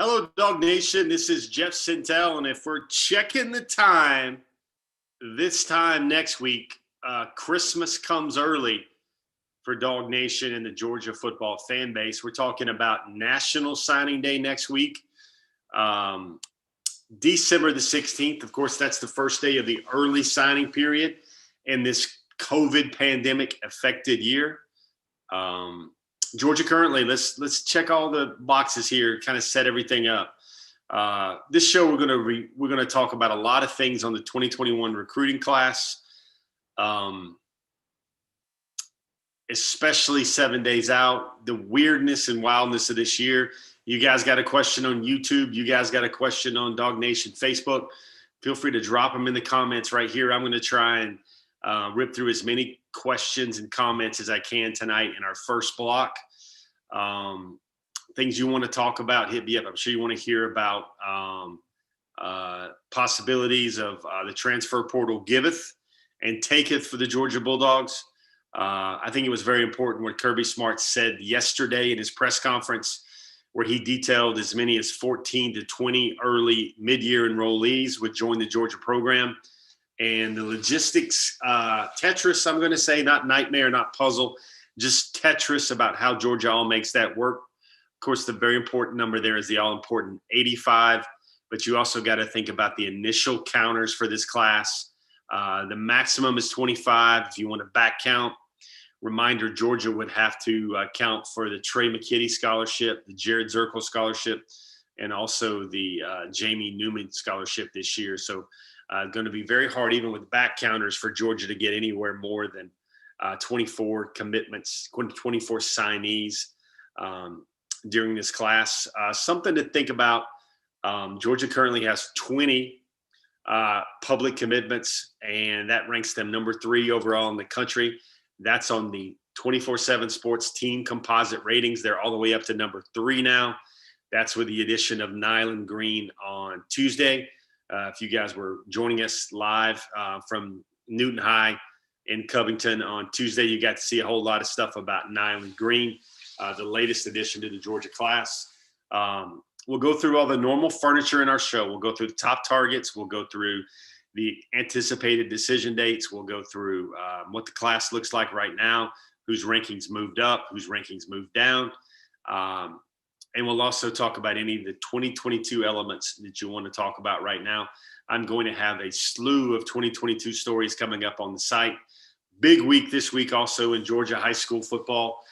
Hello, Dog Nation. This is Jeff Sintel, and if we're checking the time, this time next week, Christmas comes early for Dog Nation and the Georgia football fan base. We're talking about National Signing Day next week, December the 16th. Of course, that's the first day of the early signing period in this COVID pandemic affected year. Georgia currently, let's check all the boxes here, kind of set everything up. This show we're gonna talk about a lot of things on the 2021 recruiting class, especially 7 days out, the weirdness and wildness of this year. You guys got a question on YouTube. You guys got a question on Dog Nation Facebook. Feel free to drop them in the comments right here. I'm going to try and rip through as many questions and comments as I can tonight in our first block. Things you want to talk about, hit me up. I'm sure you want to hear about possibilities of the transfer portal giveth and taketh for the Georgia Bulldogs. I think it was very important what Kirby Smart said yesterday in his press conference, where he detailed as many as 14 to 20 early mid-year enrollees would join the Georgia program. And the logistics, Tetris, I'm going to say, not nightmare, not puzzle, just Tetris about how Georgia all makes that work. Of course, the very important number there is the all-important 85, but you also got to think about the initial counters for this class. The maximum is 25. If you want to back count, reminder, Georgia would have to count for the Trey McKitty scholarship, the Jared Zirkle scholarship, and also the Jamie Newman scholarship this year. So going to be very hard, even with back counters, for Georgia to get anywhere more than 24 commitments, 24 signees during this class. Something to think about. Georgia currently has 20 public commitments, and that ranks them number 3 overall in the country. That's on the 24/7 Sports team composite ratings. They're all the way up to number 3 now. That's with the addition of Natalie Green on Tuesday. If you guys were joining us live from Newton High in Covington on Tuesday, you got to see a whole lot of stuff about Natalie Green, the latest addition to the Georgia class. We'll go through all the normal furniture in our show. We'll go through the top targets. We'll go through the anticipated decision dates. We'll go through what the class looks like right now, whose rankings moved up, whose rankings moved down. And we'll also talk about any of the 2022 elements that you want to talk about right now. I'm going to have a slew of 2022 stories coming up on the site. Big week this week also in Georgia high school football.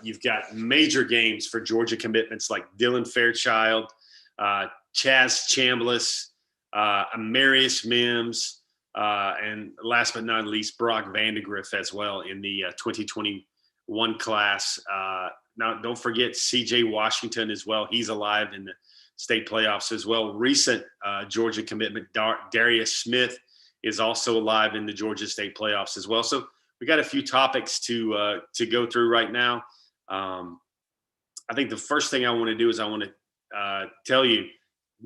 You've got major games for Georgia commitments like Dylan Fairchild, Chaz Chambliss, Amarius Mims, and last but not least, Brock Vandegrift as well in the 2021 class. Now, don't forget CJ Washington as well. He's alive in the state playoffs as well. Recent Georgia commitment, Darius Smith, is also alive in the Georgia state playoffs as well. So we got a few topics to go through right now. I think the first thing I want to do is I want to tell you,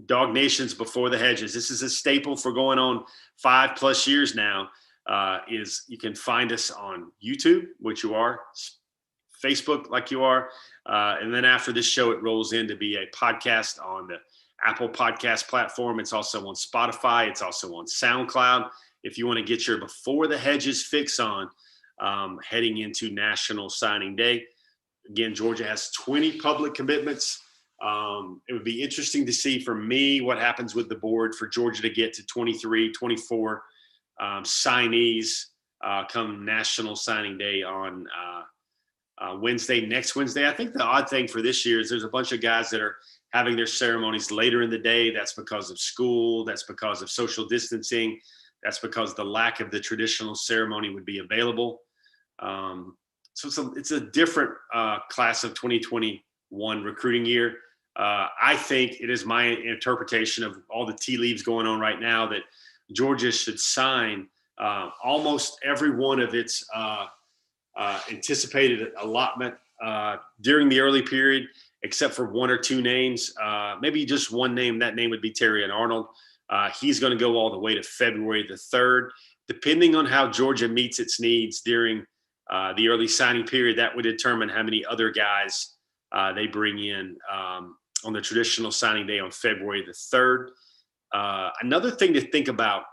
Dog Nation's Before the Hedges. This is a staple for going on 5+ years now. Is you can find us on YouTube, which you are, Facebook, like you are, and then after this show, it rolls in to be a podcast on the Apple Podcast platform. It's also on Spotify. It's also on SoundCloud. If you want to get your Before the Hedges fix on heading into National Signing Day. Again, Georgia has 20 public commitments. It would be interesting to see for me what happens with the board for Georgia to get to 23, 24 signees come National Signing Day on next Wednesday. I think the odd thing for this year is there's a bunch of guys that are having their ceremonies later in the day. That's because of school. That's because of social distancing. That's because the lack of the traditional ceremony would be available. So it's a different class of 2021 recruiting year. I think it is my interpretation of all the tea leaves going on right now that Georgia should sign almost every one of its anticipated allotment during the early period, except for 1 or 2 names. Maybe just one name. That name would be Terrion Arnold. He's going to go all the way to February the 3rd. Depending on how Georgia meets its needs during the early signing period, that would determine how many other guys they bring in. on the traditional signing day on February the 3rd. Another thing to think about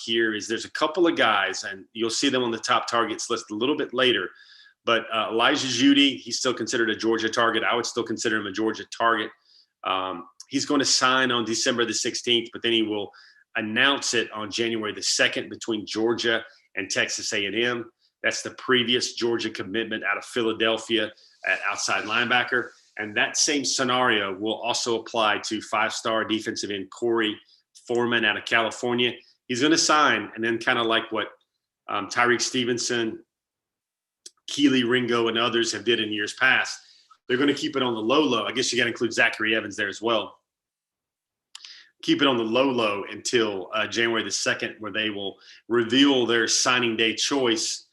here is there's a couple of guys, and you'll see them on the top targets list a little bit later. But Elijah Judy, he's still considered a Georgia target. I would still consider him a Georgia target. He's going to sign on December the 16th, but then he will announce it on January the 2nd between Georgia and Texas A&M. That's the previous Georgia commitment out of Philadelphia at outside linebacker. And that same scenario will also apply to five-star defensive end Corey Foreman out of California. He's going to sign, and then kind of like what Tyreek Stevenson, Keely Ringo, and others have did in years past, they're going to keep it on the low. I guess you got to include Zachary Evans there as well. Keep it on the low until January the 2nd, where they will reveal their signing day choice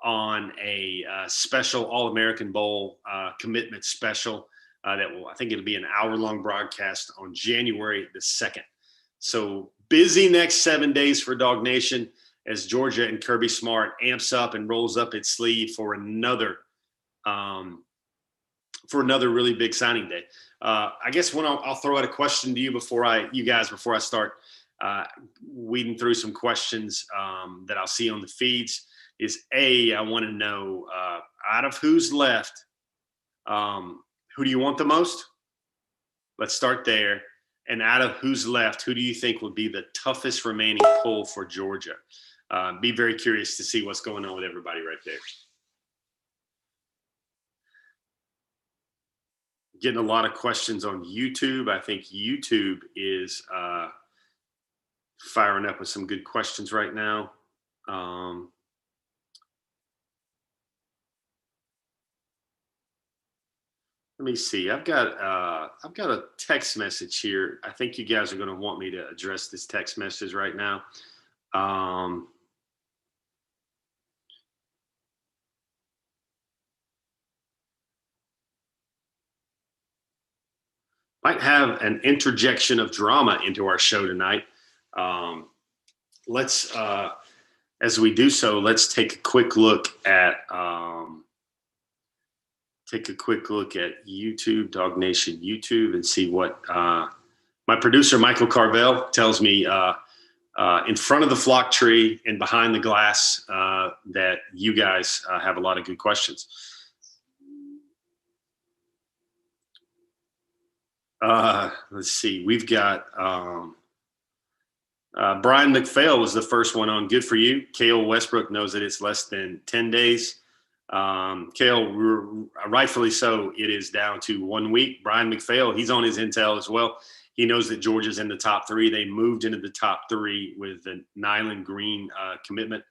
on a special All-American Bowl commitment special that will, I think it'll be an hour-long broadcast on January the 2nd. So busy next 7 days for Dog Nation as Georgia and Kirby Smart amps up and rolls up its sleeve for another really big signing day. I guess I'll throw out a question to you before I start weeding through some questions that I'll see on the feeds. I want to know out of who's left, who do you want the most? Let's start there. And out of who's left, who do you think would be the toughest remaining pull for Georgia? Be very curious to see what's going on with everybody right there. Getting a lot of questions on YouTube. I think YouTube is firing up with some good questions right now. Let me see. I've got a text message here. I think you guys are going to want me to address this text message right now. Might have an interjection of drama into our show tonight. Let's, as we do so, let's take a quick look at YouTube, Dog Nation YouTube, and see what my producer Michael Carvel tells me in front of the flock tree and behind the glass that you guys have a lot of good questions. Let's see. We've got Brian McPhail was the first one on. Good for you. Cale Westbrook knows that it's less than 10 days. Cale, rightfully so, it is down to 1 week. Brian McPhail, he's on his intel as well. He knows that Georgia's in the top three. They moved into the top three with the Natalie Green commitment.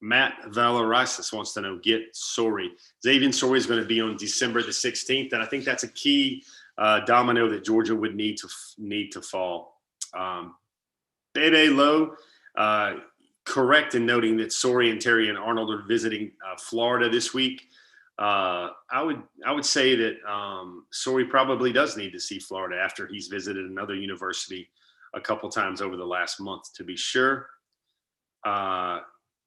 Matt Valerisis wants to know, get Sorey. Xavier Sorey is going to be on December the 16th, and I think that's a key domino that Georgia would need to fall. Bebe Lowe, correct in noting that Sorey and Terry and Arnold are visiting Florida this week. I would say that Sorey probably does need to see Florida after he's visited another university a couple times over the last month, to be sure.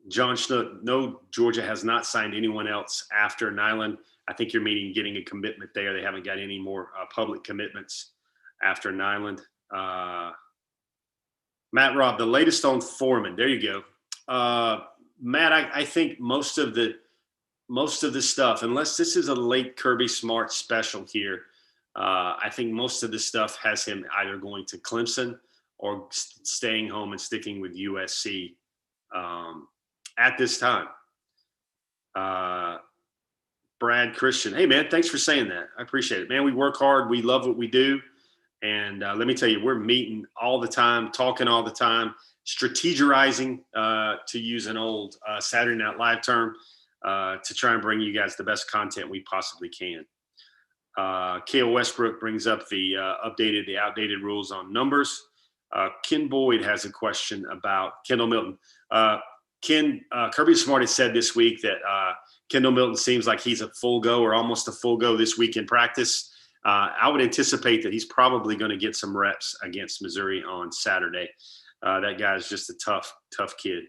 John Schnook, no, Georgia has not signed anyone else after Nyland. I think you're meaning getting a commitment there. They haven't got any more public commitments after Nyland. Matt Robb, the latest on Foreman. There you go. Matt, I think most of the stuff, unless this is a late Kirby Smart special here, I think most of the stuff has him either going to Clemson or staying home and sticking with USC at this time. Brad Christian, hey man, thanks for saying that. I appreciate it, man. We work hard. We love what we do. And let me tell you, we're meeting all the time, talking all the time, strategizing, to use an old Saturday Night Live term, to try and bring you guys the best content we possibly can. Cale Westbrook brings up the outdated rules on numbers. Ken Boyd has a question about Kendall Milton. Kirby Smart has said this week that Kendall Milton seems like he's a full go or almost a full go this week in practice. I would anticipate that he's probably going to get some reps against Missouri on Saturday. That guy's just a tough kid.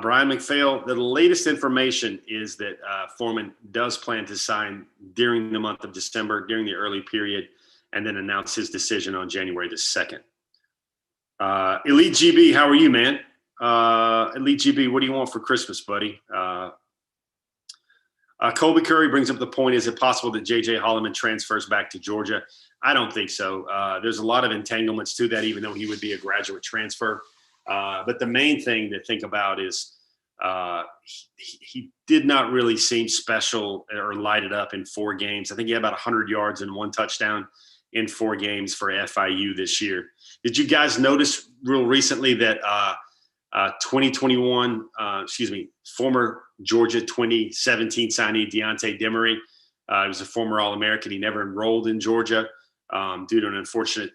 Brian McPhail, the latest information is that Foreman does plan to sign during the month of December, during the early period, and then announce his decision on January the 2nd. Elite GB, how are you, man? Elite GB, what do you want for Christmas, buddy? Colby Curry brings up the point, is it possible that J.J. Holloman transfers back to Georgia? I don't think so. There's a lot of entanglements to that, even though he would be a graduate transfer. But the main thing to think about is he did not really seem special or light it up in 4 games. I think he had about 100 yards and 1 touchdown in 4 games for FIU this year. Did you guys notice real recently that 2021, former Georgia 2017 signee Deontay Demery, he was a former All-American. He never enrolled in Georgia due to an unfortunate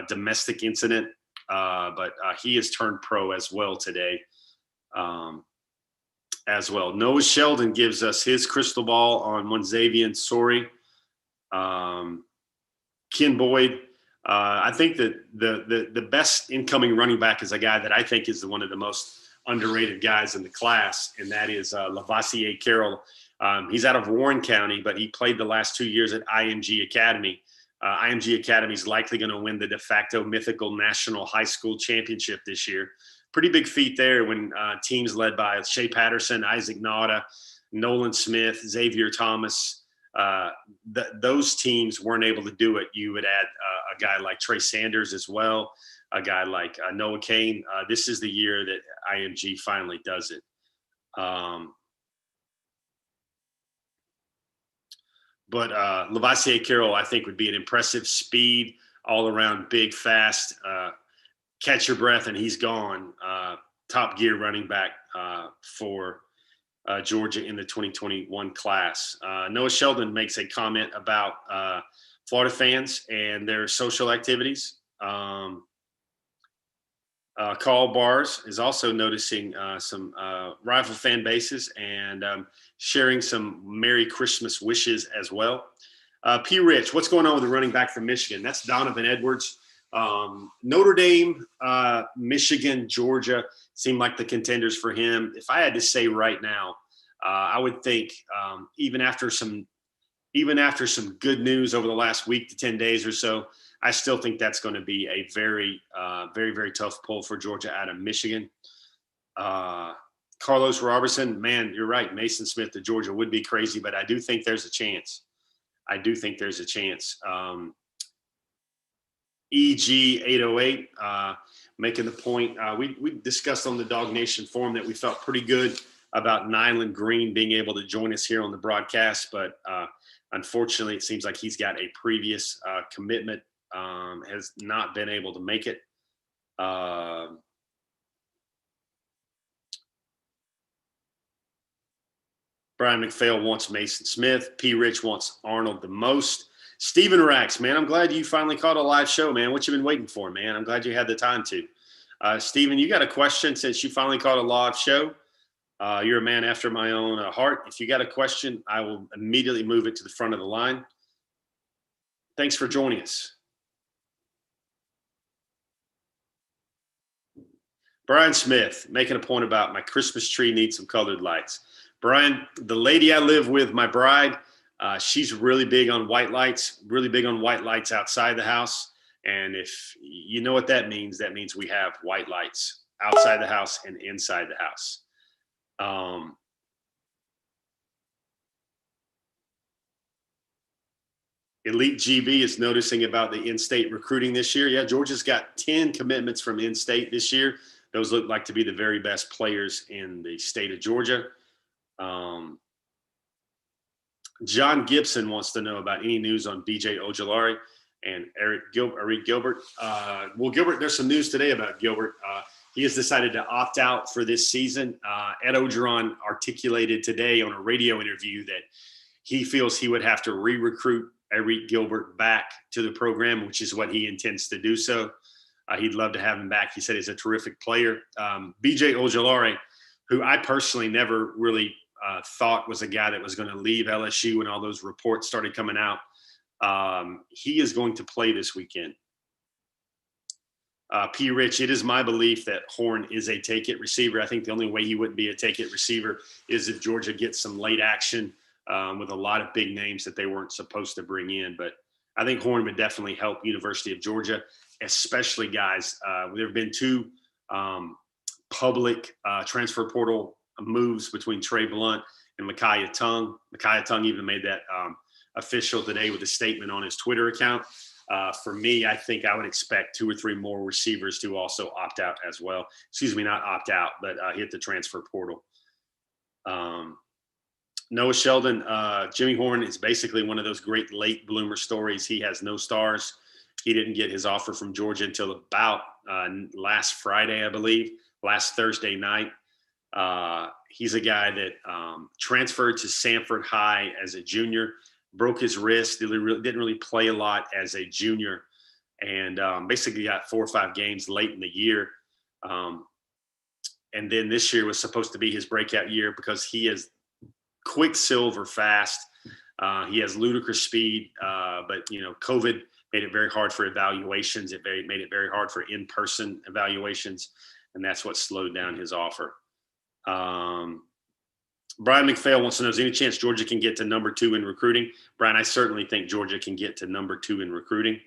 domestic incident. But he has turned pro as well today. As well, Noah Sheldon gives us his crystal ball on one Xavier Sorry. Ken Boyd. I think that the best incoming running back is a guy that I think is one of the most underrated guys in the class, and that is Lavassier Carroll. He's out of Warren County, but he played the last 2 years at IMG Academy. IMG Academy is likely going to win the de facto mythical national high school championship this year. Pretty big feat there when teams led by Shea Patterson, Isaac Nauta, Nolan Smith, Xavier Thomas, those teams weren't able to do it. You would add a guy like Trey Sanders as well, a guy like Noah Kane. This is the year that IMG finally does it. But Lavassier Carroll, I think, would be an impressive speed, all around big, fast, catch your breath, and he's gone. Top gear running back for Georgia in the 2021 class. Noah Sheldon makes a comment about Florida fans and their social activities. Carl Bars is also noticing some rival fan bases and sharing some Merry Christmas wishes as well. P. Rich, what's going on with the running back from Michigan? That's Donovan Edwards. Notre Dame, Michigan, Georgia seem like the contenders for him. If I had to say right now, I would think even after some good news over the last week to 10 days or so, I still think that's going to be a very, very tough pull for Georgia out of Michigan. Carlos Robertson, man, you're right. Mason Smith to Georgia would be crazy, but I do think there's a chance. EG808 making the point. We discussed on the Dog Nation forum that we felt pretty good about Natalie Green being able to join us here on the broadcast, but unfortunately, it seems like he's got a previous commitment, has not been able to make it. Brian McPhail wants Mason Smith. P. Rich wants Arnold the most. Steven Rax, man, I'm glad you finally caught a live show, man. What you been waiting for, man? I'm glad you had the time to. Steven, you got a question since you finally caught a live show? You're a man after my own heart. If you got a question, I will immediately move it to the front of the line. Thanks for joining us. Brian Smith, making a point about my Christmas tree needs some colored lights. Brian, the lady I live with, my bride, she's really big on white lights outside the house. And if you know what that means we have white lights outside the house and inside the house. Elite GB is noticing about the in-state recruiting this year. Yeah, Georgia's got 10 commitments from in-state this year. Those look like to be the very best players in the state of Georgia. John Gibson wants to know about any news on BJ Ojulari and Eric Gilbert. Well, Gilbert, there's some news today about Gilbert. He has decided to opt out for this season. Ed Ogeron articulated today on a radio interview that he feels he would have to re-recruit Eric Gilbert back to the program, which is what he intends to do so. He'd love to have him back. He said he's a terrific player. BJ Ojulari, who I personally never really thought was a guy that was going to leave LSU when all those reports started coming out. He is going to play this weekend. P. Rich, it is my belief that Horn is a take-it receiver. I think the only way he wouldn't be a take-it receiver is if Georgia gets some late action with a lot of big names that they weren't supposed to bring in. But I think Horn would definitely help University of Georgia, especially guys. There have been two public transfer portal moves between Trey Blunt and Micaiah Tongue. Micaiah Tongue even made that official today with a statement on his Twitter account. For me, I think I would expect 2 or 3 more receivers to also opt out as well. Excuse me, not opt out, but hit the transfer portal. Noah Sheldon, Jimmy Horn is basically one of those great late bloomer stories. He has no stars. He didn't get his offer from Georgia until about last Friday, I believe, last Thursday night. He's a guy that transferred to Sanford High as a junior, broke his wrist, didn't really play a lot as a junior, and basically got 4 or 5 games late in the year. And then this year was supposed to be his breakout year because he is quicksilver fast. He has ludicrous speed, but COVID made it very hard for evaluations. It made it very hard for in-person evaluations, and that's what slowed down his offer. Brian McPhail wants to know, is there any chance Georgia can get to number 2 in recruiting? Brian, I certainly think Georgia can get to number 2 in recruiting.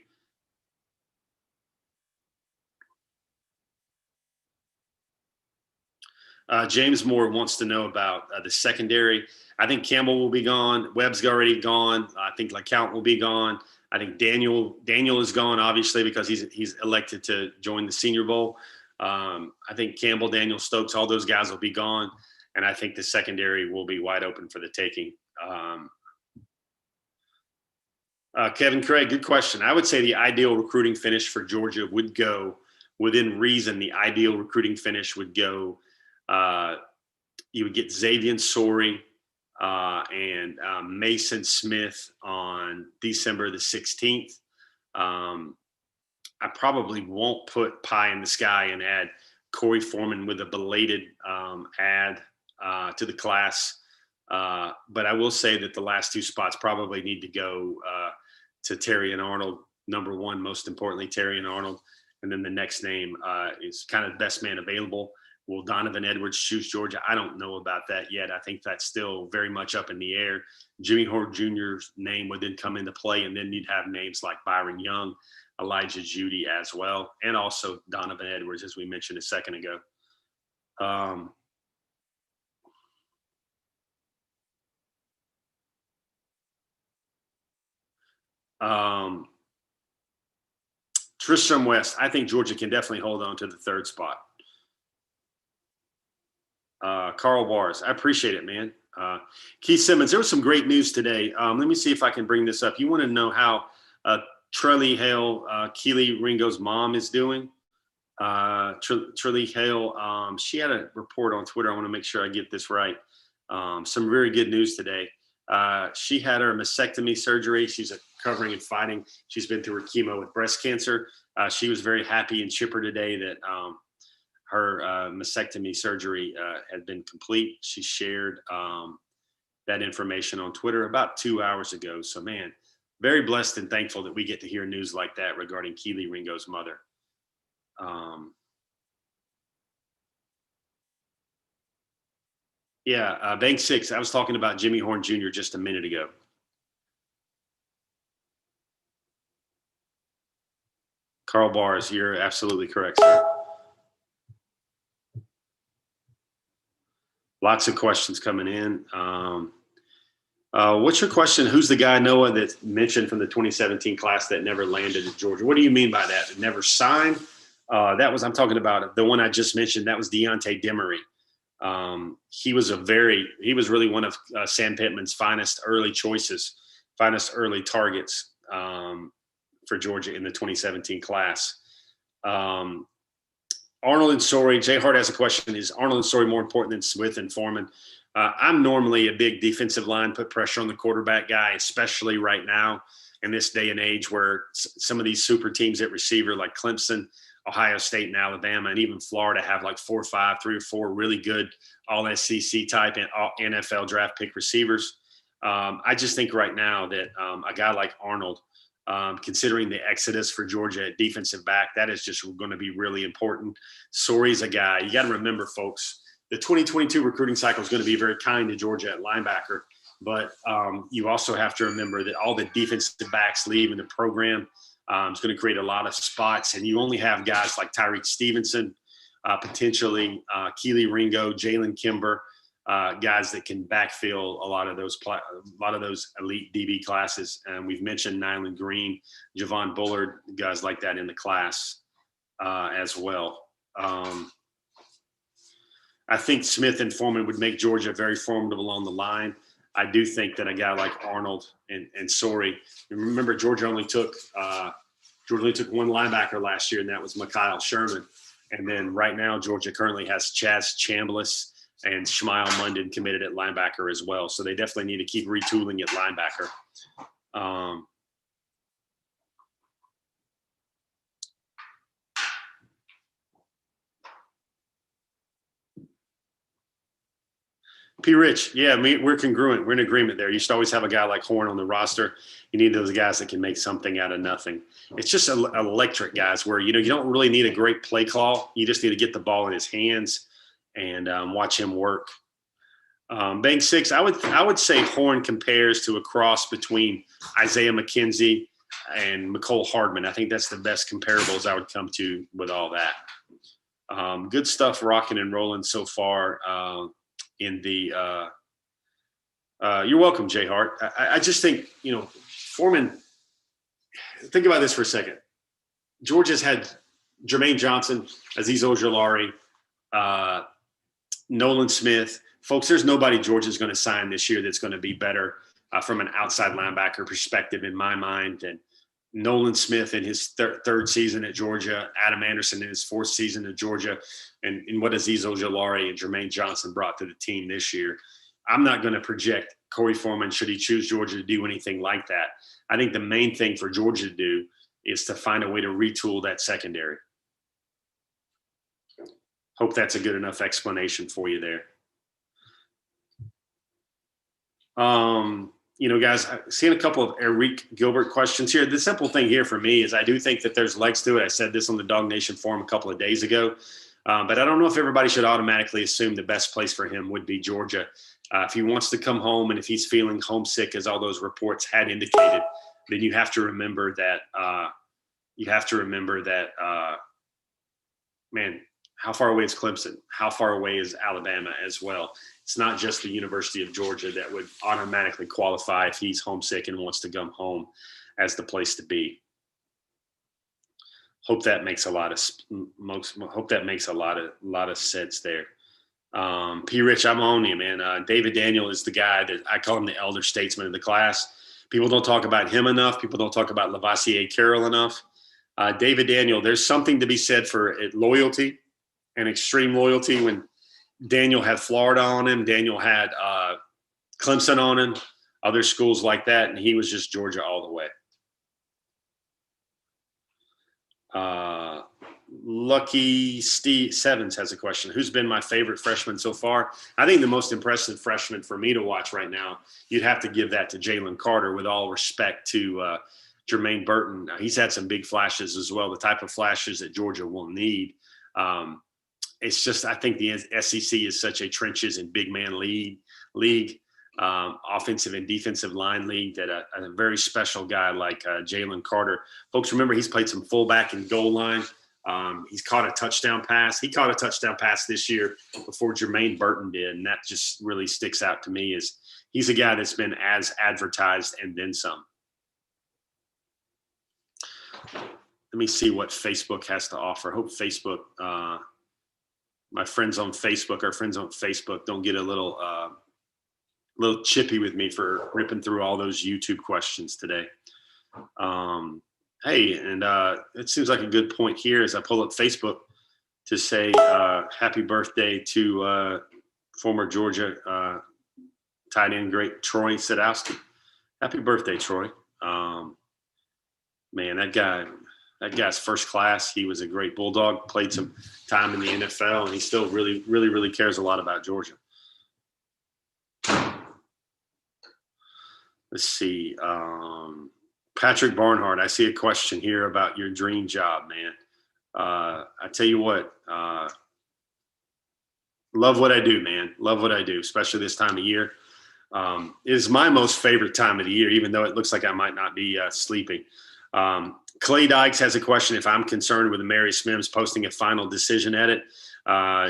James Moore wants to know about the secondary. I think Campbell will be gone. Webb's already gone. I think LeCount will be gone. I think Daniel is gone, obviously, because he's elected to join the Senior Bowl. I think Campbell, Daniel, Stokes, all those guys will be gone. And I think the secondary will be wide open for the taking. Kevin Craig, good question. I would say the ideal recruiting finish for Georgia would go, within reason, the ideal recruiting finish would go, you would get Xavier Sorey and Mason Smith on December the 16th. I probably won't put pie in the sky and add Corey Foreman with a belated add to the class. But I will say that the last 2 spots probably need to go to Terry and Arnold, number 1, most importantly, Terry and Arnold. And then the next name is kind of best man available. Will Donovan Edwards choose Georgia? I don't know about that yet. I think that's still very much up in the air. Jimmy Horn Jr.'s name would then come into play, and then you'd have names like Byron Young, Elijah Judy as well, and also Donovan Edwards, as we mentioned a second ago. Tristram West, I think Georgia can definitely hold on to the 3rd spot. Carl Bars, I appreciate it, man. Keith Simmons, there was some great news today. Let me see if I can bring this up. You want to know how Trelly Hale, Keely Ringo's mom, is doing? Trelly Hale, she had a report on Twitter. I want to make sure I get this right. Some very good news today. She had her mastectomy surgery. She's recovering and fighting. She's been through her chemo with breast cancer. She was very happy and chipper today that her mastectomy surgery had been complete. She shared that information on Twitter about 2 hours ago. So, man, very blessed and thankful that we get to hear news like that regarding Keely Ringo's mother. Bank 6, I was talking about Jimmy Horn Jr. just a minute ago. Carl Bars, you're absolutely correct, sir. Lots of questions coming in. What's your question? Who's the guy, Noah, that mentioned from the 2017 class that never landed at Georgia? What do you mean by that? Never signed? I'm talking about the one I just mentioned. That was Deontay Demery. He was really one of Sam Pittman's finest early choices, finest early targets for Georgia in the 2017 class. Arnold and Sorey, Jay Hart has a question. Is Arnold and Sorey more important than Smith and Foreman? I'm normally a big defensive line, put pressure on the quarterback guy, especially right now in this day and age where some of these super teams at receiver like Clemson, Ohio State, and Alabama, and even Florida have like 3 or 4 really good all SEC type and NFL draft pick receivers. I just think right now that a guy like Arnold considering the exodus for Georgia at defensive back. That is just going to be really important. Sori's a guy. You got to remember, folks, the 2022 recruiting cycle is going to be very kind to Georgia at linebacker. But you also have to remember that all the defensive backs leaving the program is going to create a lot of spots. And you only have guys like Tyreek Stevenson, potentially Keely Ringo, Jalen Kimber, guys that can backfill a lot of those elite DB classes. And we've mentioned Natalie Green, Javon Bullard, guys like that in the class as well. I think Smith and Foreman would make Georgia very formidable on the line. I do think that a guy like Arnold and Sori, remember Georgia only took one linebacker last year, and that was Mikhail Sherman. And then right now, Georgia currently has Chaz Chambliss and Shmail Munden committed at linebacker as well. So they definitely need to keep retooling at linebacker. P. Rich, yeah, we're congruent. We're in agreement there. You should always have a guy like Horn on the roster. You need those guys that can make something out of nothing. It's just electric guys where, you don't really need a great play call. You just need to get the ball in his hands and watch him work. Bank 6, I would say Horn compares to a cross between Isaiah McKenzie and McCole Hardman. I think that's the best comparables I would come to with all that. Good stuff rocking and rolling so far. In the you're welcome, Jay Hart. I just think, Foreman, think about this for a second. Georgia's had Jermaine Johnson, Azeez Ojulari, Nolan Smith. Folks, there's nobody Georgia's going to sign this year that's going to be better from an outside linebacker perspective in my mind than Nolan Smith in his third season at Georgia, Adam Anderson in his fourth season at Georgia, and what Azeez Ojulari and Jermaine Johnson brought to the team this year. I'm not going to project Corey Foreman, should he choose Georgia, to do anything like that. I think the main thing for Georgia to do is to find a way to retool that secondary. Hope that's a good enough explanation for you there. Guys, I've seen a couple of Eric Gilbert questions here. The simple thing here for me is I do think that there's legs to it. I said this on the Dog Nation forum a couple of days ago, but I don't know if everybody should automatically assume the best place for him would be Georgia. If he wants to come home and if he's feeling homesick, as all those reports had indicated, then you have to remember that, man, how far away is Clemson? How far away is Alabama as well? It's not just the University of Georgia that would automatically qualify if he's homesick and wants to come home as the place to be. Hope that makes a lot of sense there. P. Rich, I'm on you, man. David Daniel is the guy that I call him the elder statesman of the class. People don't talk about him enough. People don't talk about Lavassier Carroll enough. David Daniel, there's something to be said for loyalty and extreme loyalty. When Daniel had Florida on him, Daniel had Clemson on him, other schools like that, and he was just Georgia all the way. Lucky Steve Sevens has a question. Who's been my favorite freshman so far? I think the most impressive freshman for me to watch right now, you'd have to give that to Jalen Carter, with all respect to Jermaine Burton. He's had some big flashes as well, the type of flashes that Georgia will need. It's just, I think the SEC is such a trenches and big man league, offensive and defensive line league, that a very special guy like Jalen Carter. Folks, remember, he's played some fullback and goal line. He's caught a touchdown pass. He caught a touchdown pass this year before Jermaine Burton did, and that just really sticks out to me. Is he's a guy that's been as advertised and then some. Let me see what Facebook has to offer. I hope Facebook, my friends on Facebook, our friends on Facebook, don't get a little chippy with me for ripping through all those YouTube questions today. Hey, and it seems like a good point here as I pull up Facebook to say happy birthday to former Georgia tight end great Troy Sadowski. Happy birthday, Troy. Man, that guy's first class. He was a great Bulldog, played some time in the NFL, and he still really, really, really cares a lot about Georgia. Let's see. Patrick Barnhart, I see a question here about your dream job, man. I tell you what, love what I do, man. Love what I do, especially this time of year. It is my most favorite time of the year, even though it looks like I might not be sleeping. Clay Dykes has a question. If I'm concerned with Amarius Mims posting a final decision edit,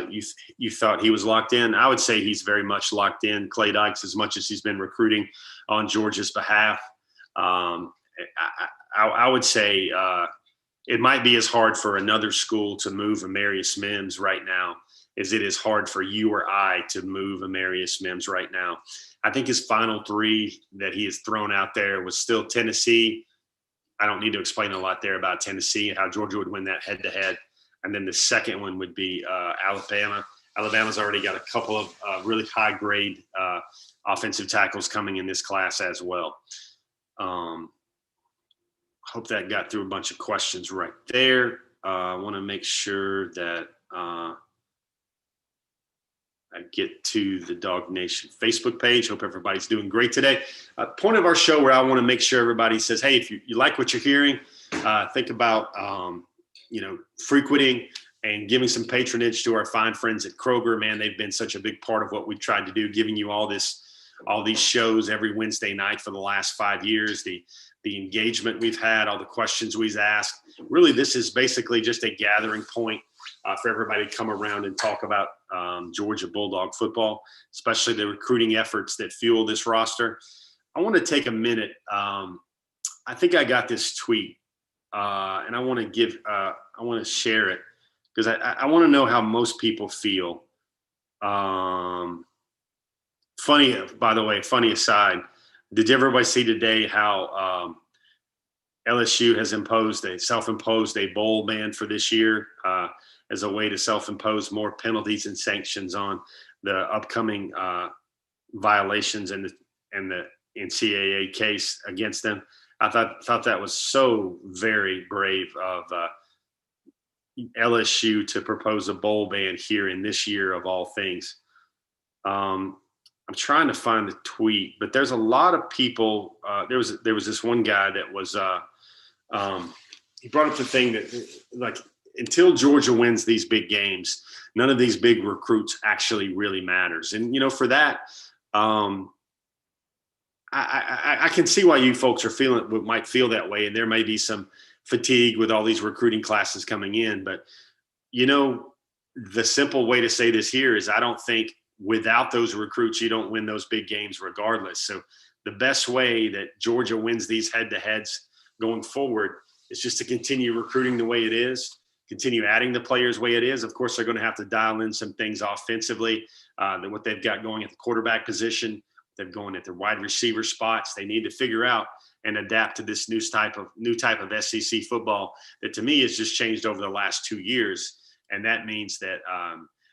you thought he was locked in? I would say he's very much locked in, Clay Dykes, as much as he's been recruiting on Georgia's behalf. I would say it might be as hard for another school to move Amarius Mims right now as it is hard for you or I to move Amarius Mims right now. I think his final three that he has thrown out there was still Tennessee. I don't need to explain a lot there about Tennessee and how Georgia would win that head-to-head. And then the second one would be Alabama. Alabama's already got a couple of really high-grade offensive tackles coming in this class as well. Hope that got through a bunch of questions right there. I want to make sure that I get to the Dog Nation Facebook page. Hope everybody's doing great today. Point of our show where I want to make sure everybody says, hey, if you like what you're hearing, think about, frequenting and giving some patronage to our fine friends at Kroger. Man, they've been such a big part of what we've tried to do, giving you all these shows every Wednesday night for the last 5 years, the engagement we've had, all the questions we've asked. Really, this is basically just a gathering point for everybody to come around and talk about Georgia Bulldog football, especially the recruiting efforts that fuel this roster. I want to take a minute. I think I got this tweet, and I want to share it because I want to know how most people feel. Funny, by the way, funny aside, did everybody see today how LSU has self-imposed a bowl ban for this year as a way to self-impose more penalties and sanctions on the upcoming violations and the NCAA case against them? I thought that was so very brave of LSU to propose a bowl ban here in this year of all things. I'm trying to find the tweet, but there's a lot of people. There was this one guy that was he brought up the thing that, like, until Georgia wins these big games, none of these big recruits actually really matters. And for that, I can see why you folks might feel that way, and there may be some fatigue with all these recruiting classes coming in. But the simple way to say this here is I don't think without those recruits, you don't win those big games regardless. So the best way that Georgia wins these head-to-heads going forward is just to continue recruiting the way it is, continue adding the players the way it is. Of course, they're going to have to dial in some things offensively, what they've got going at the quarterback position, they're going at their wide receiver spots. They need to figure out and adapt to this new type of SEC football that, to me, has just changed over the last 2 years. And that means that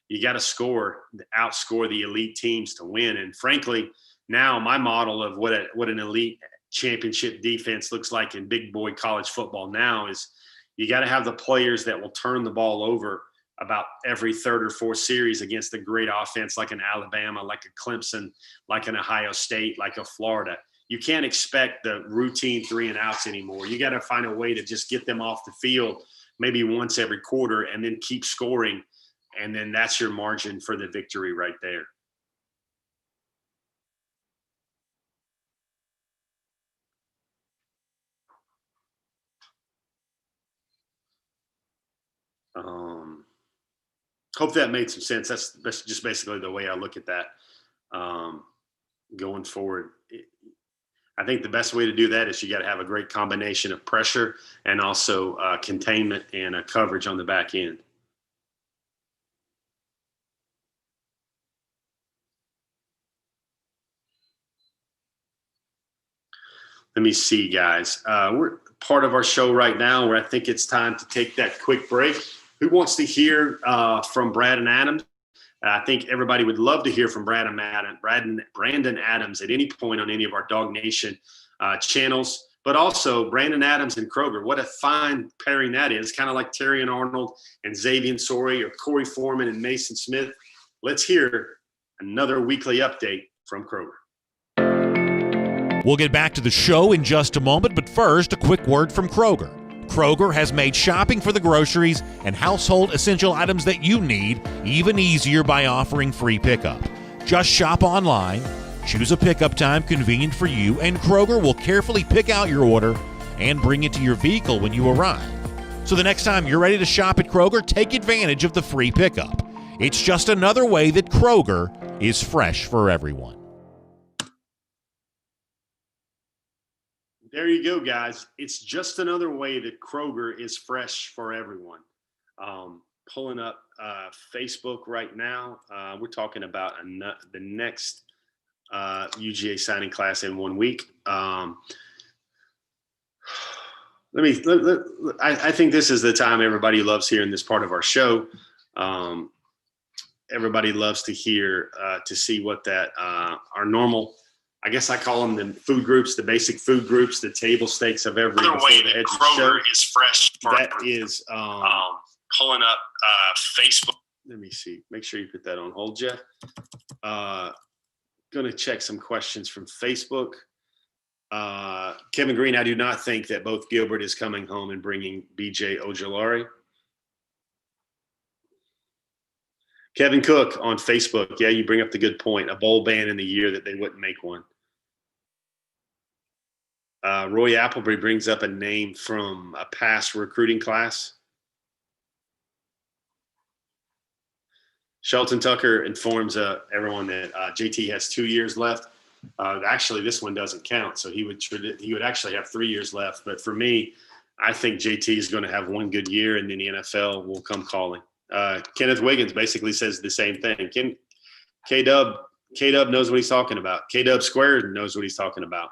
you got to outscore the elite teams to win. And frankly, now my model of what an elite championship defense looks like in big boy college football now is you got to have the players that will turn the ball over about every third or fourth series against a great offense like an Alabama, like a Clemson, like an Ohio State, like a Florida. You can't expect the routine 3 and outs anymore. You got to find a way to just get them off the field maybe once every quarter and then keep scoring. And then that's your margin for the victory right there. Hope that made some sense. That's just basically the way I look at that going forward. I think the best way to do that is you got to have a great combination of pressure and also containment and coverage on the back end. Let me see, guys. We're part of our show right now where I think it's time to take that quick break. Who wants to hear from Brad and Adams? I think everybody would love to hear from Brandon Adams at any point on any of our Dog Nation channels, but also Brandon Adams and Kroger. What a fine pairing that is, kind of like Terry and Arnold and Xavier Sori or Corey Foreman and Mason Smith. Let's hear another weekly update from Kroger. We'll get back to the show in just a moment, but first, a quick word from Kroger. Kroger has made shopping for the groceries and household essential items that you need even easier by offering free pickup. Just shop online, choose a pickup time convenient for you, and Kroger will carefully pick out your order and bring it to your vehicle when you arrive. So the next time you're ready to shop at Kroger, take advantage of the free pickup. It's just another way that Kroger is fresh for everyone. There you go, guys. It's just another way that Kroger is fresh for everyone. Pulling up Facebook right now. We're talking about the next UGA signing class in 1 week. I think this is the time everybody loves hearing this part of our show. Everybody loves to hear, to see what that our normal, I guess I call them the food groups, the basic food groups, the table stakes of every Another way that Hedges Kroger show. is fresh. That is Pulling up Facebook. Let me see. Make sure you put that on hold, Jeff. Going to check some questions from Facebook. Kevin Green, I do not think that both Gilbert is coming home and bringing BJ Ojulari. Kevin Cook on Facebook. Yeah, you bring up the good point. A bowl ban in the year that they wouldn't make one. Roy Appleby brings up a name from a past recruiting class. Shelton Tucker informs everyone that JT has 2 years left. Actually, this one doesn't count, so he would actually have 3 years left. But for me, I think JT is going to have one good year, and then the NFL will come calling. Kenneth Wiggins basically says the same thing. K-Dub knows what he's talking about. K-Dub Squared knows what he's talking about.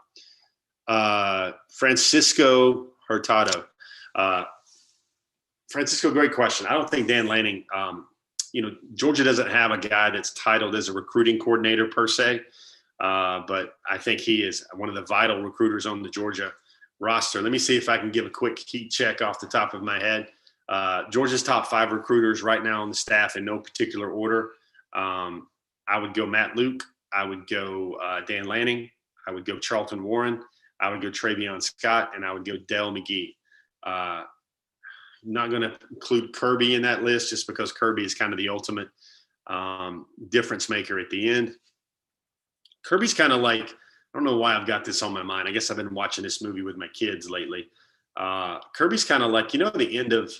Francisco Hurtado. Francisco, great question. I don't think Dan Lanning, Georgia doesn't have a guy that's titled as a recruiting coordinator per se, but I think he is one of the vital recruiters on the Georgia roster. Let me see if I can give a quick heat check off the top of my head. Georgia's top 5 recruiters right now on the staff in no particular order. I would go Matt Luke. I would go Dan Lanning. I would go Charlton Warren. I would go Travion Scott, and I would go Dell McGee. Not going to include Kirby in that list just because Kirby is kind of the ultimate difference maker at the end. Kirby's kind of like, I don't know why I've got this on my mind. I guess I've been watching this movie with my kids lately. Kirby's kind of like, the end of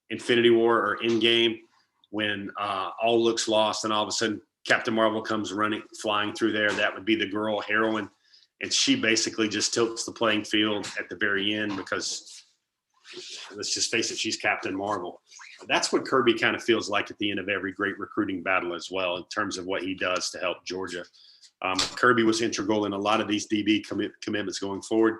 Infinity War or Endgame when all looks lost and all of a sudden Captain Marvel comes flying through there. That would be the girl heroine. And she basically just tilts the playing field at the very end because, let's just face it, she's Captain Marvel. That's what Kirby kind of feels like at the end of every great recruiting battle as well, in terms of what he does to help Georgia. Kirby was integral in a lot of these DB commitments going forward.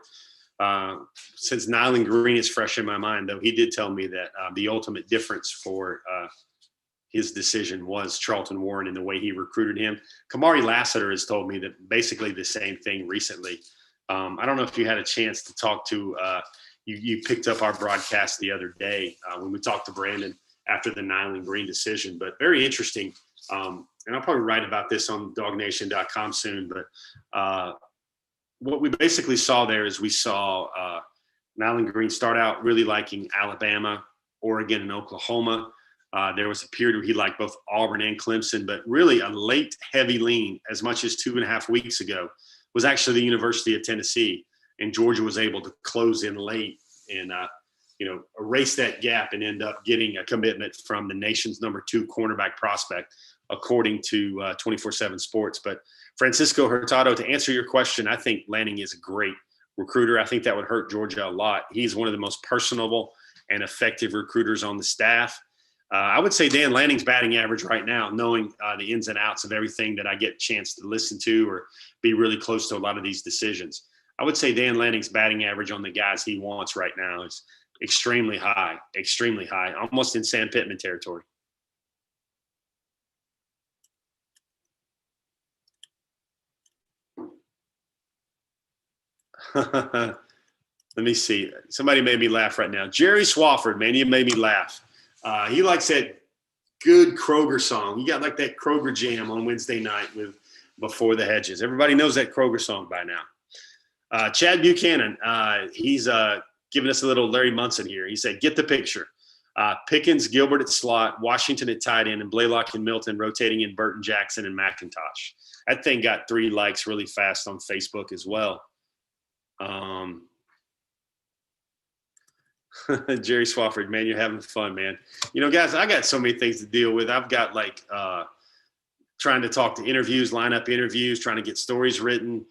Since Natalie Green is fresh in my mind, though, he did tell me that the ultimate difference for his decision was Charlton Warren and the way he recruited him. Kamari Lassiter has told me that basically the same thing recently. I don't know if you had a chance to talk to you picked up our broadcast the other day when we talked to Brandon after the Natalie Green decision, but very interesting. And I'll probably write about this on dognation.com soon, but what we basically saw there is we saw Natalie Green start out really liking Alabama, Oregon, and Oklahoma. There was a period where he liked both Auburn and Clemson, but really a late heavy lean as much as 2.5 weeks ago was actually the University of Tennessee. And Georgia was able to close in late and, erase that gap and end up getting a commitment from the nation's number 2 cornerback prospect, according to 24/7 Sports. But Francisco Hurtado, to answer your question, I think Lanning is a great recruiter. I think that would hurt Georgia a lot. He's one of the most personable and effective recruiters on the staff. I would say Dan Lanning's batting average right now, knowing the ins and outs of everything that I get a chance to listen to or be really close to a lot of these decisions. I would say Dan Lanning's batting average on the guys he wants right now is extremely high, almost in Sam Pittman territory. Let me see. Somebody made me laugh right now. Jerry Swafford, man, you made me laugh. He likes that good Kroger song. You got like that Kroger jam on Wednesday night with before the hedges. Everybody knows that Kroger song by now. Chad Buchanan, he's giving us a little Larry Munson here. He said, get the picture. Pickens, Gilbert at slot, Washington at tight end, and Blaylock and Milton rotating in Burton, Jackson, and McIntosh. That thing got 3 likes really fast on Facebook as well. Jerry Swafford, man, you're having fun, man. You know, guys, I got so many things to deal with. I've got like trying to talk to interviews, line up interviews, trying to get stories written,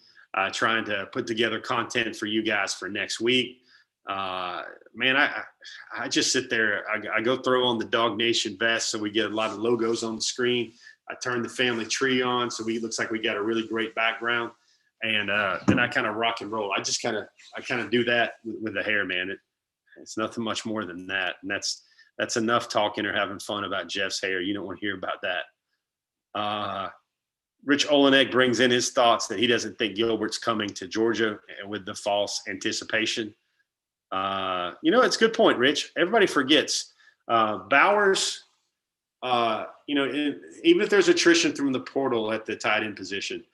trying to put together content for you guys for next week. Man, I just sit there. I go throw on the Dog Nation vest so we get a lot of logos on the screen. I turn the family tree on so it looks like we got a really great background. And then I kind of rock and roll. I kind of do that with the hair, man. It's nothing much more than that. And that's enough talking or having fun about Jeff's hair. You don't want to hear about that. Rich Olenek brings in his thoughts that he doesn't think Gilbert's coming to Georgia with the false anticipation. You know, it's a good point, Rich. Everybody forgets Bowers, you know, even if there's attrition from the portal at the tight end position,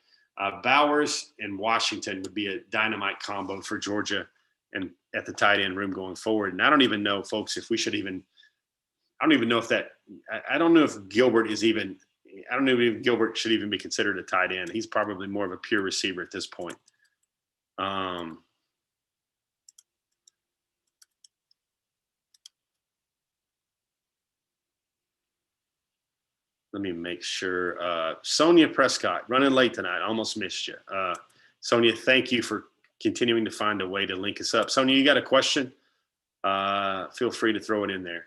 Bowers and Washington would be a dynamite combo for Georgia and at the tight end room going forward. And I don't even know, folks, if we should even – I don't even know if that – I don't know if Gilbert is even – I don't know if Gilbert should even be considered a tight end. He's probably more of a pure receiver at this point. Let me make sure. Sonia Prescott, running late tonight. Almost missed you. Sonia, thank you for continuing to find a way to link us up. Sonia, you got a question? Feel free to throw it in there.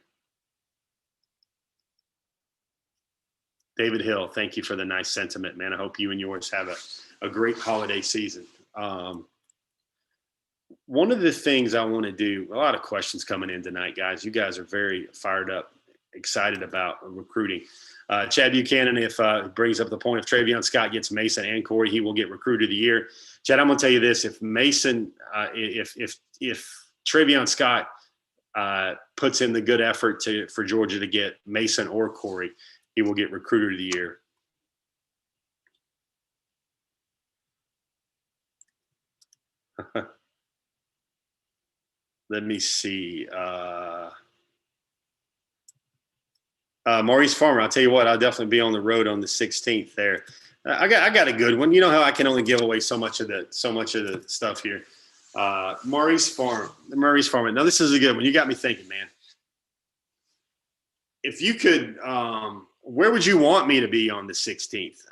David Hill, thank you for the nice sentiment, man. I hope you and yours have a great holiday season. One of the things I want to do, a lot of questions coming in tonight, guys. You guys are very fired up, excited about recruiting. Chad Buchanan, if brings up the point, if Travion Scott gets Mason and Corey, he will get Recruiter of the Year. Chad, I'm going to tell you this: if Mason, if Travion Scott puts in the good effort for Georgia to get Mason or Corey, he will get Recruiter of the Year. Let me see. Maurice Farmer, I'll tell you what, I'll definitely be on the road on the 16th there. I got a good one. You know how I can only give away so much of the stuff here. Maurice Farmer. Now this is a good one. You got me thinking, man. If you could, where would you want me to be on the 16th?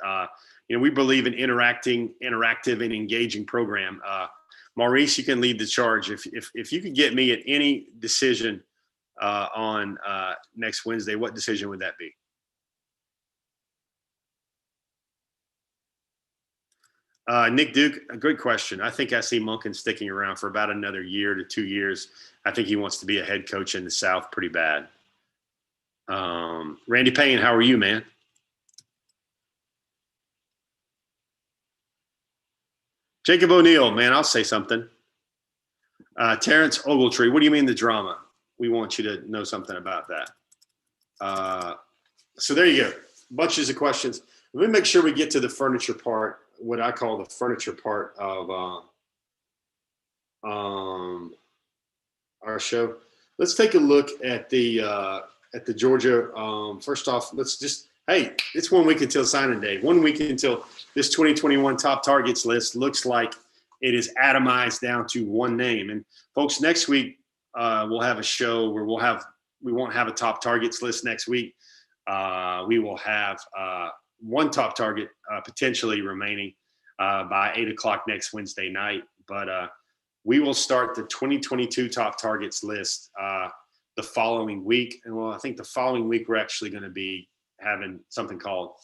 You know, we believe in interactive and engaging program. Maurice, you can lead the charge. If you could get me at any decision on next Wednesday, what decision would that be? Nick Duke, a good question. I think I see Monken sticking around for about another year to 2 years. I think he wants to be a head coach in the South pretty bad. Randy Payne, how are you, man? Jacob O'Neill, man, I'll say something. Terrence Ogletree, what do you mean the drama? We want you to know something about that. So there you go. Bunches of questions. Let me make sure we get to the furniture part, what I call the furniture part of our show. Let's take a look at the Georgia. First off, it's 1 week until signing day. 1 week until this 2021 top targets list looks like it is atomized down to one name. And folks, next week we'll have a show where we won't have a top targets list next week. We will have one top target potentially remaining by 8:00 next Wednesday night. But we will start the 2022 top targets list the following week. And I think the following week we're actually going to be having something called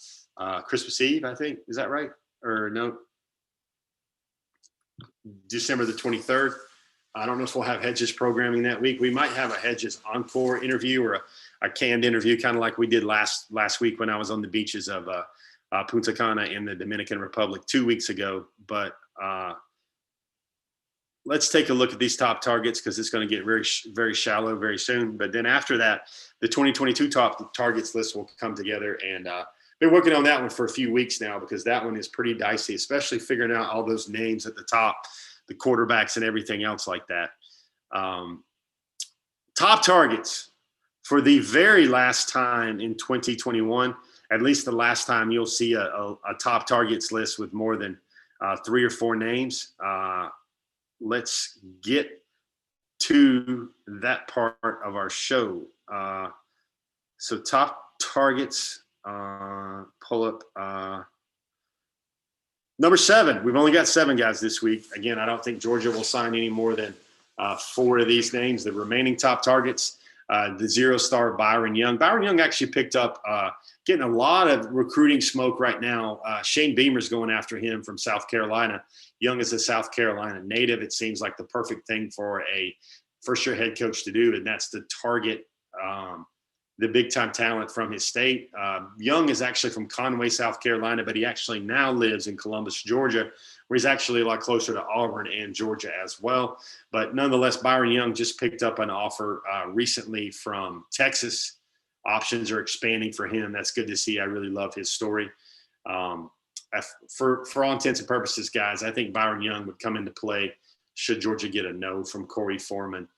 Christmas Eve, I think. Is that right? Or no? December the 23rd. I don't know if we'll have Hedges programming that week. We might have a Hedges encore interview or a canned interview, kind of like we did last week when I was on the beaches of Punta Cana in the Dominican Republic 2 weeks ago. But let's take a look at these top targets because it's going to get very, very shallow very soon. But then after that, the 2022 top targets list will come together, and been working on that one for a few weeks now because that one is pretty dicey, especially figuring out all those names at the top, the quarterbacks and everything else like that. Top targets for the very last time in 2021, at least the last time you'll see a top targets list with more than 3 or 4 names. Let's get to that part of our show. So top targets, pull up number 7. We've only got 7 guys this week. Again, I don't think Georgia will sign any more than 4 of these names. The remaining top targets, the 0-star Byron Young. Byron Young actually picked up, getting a lot of recruiting smoke right now. Shane Beamer's going after him from South Carolina. Young is a South Carolina native. It seems like the perfect thing for a first-year head coach to do, and that's to target the big-time talent from his state. Young is actually from Conway, South Carolina, but he actually now lives in Columbus, Georgia, where he's actually a lot closer to Auburn and Georgia as well. But nonetheless, Byron Young just picked up an offer recently from Texas. Options are expanding for him. That's good to see. I really love his story. For all intents and purposes, guys, I think Byron Young would come into play should Georgia get a no from Corey Foreman.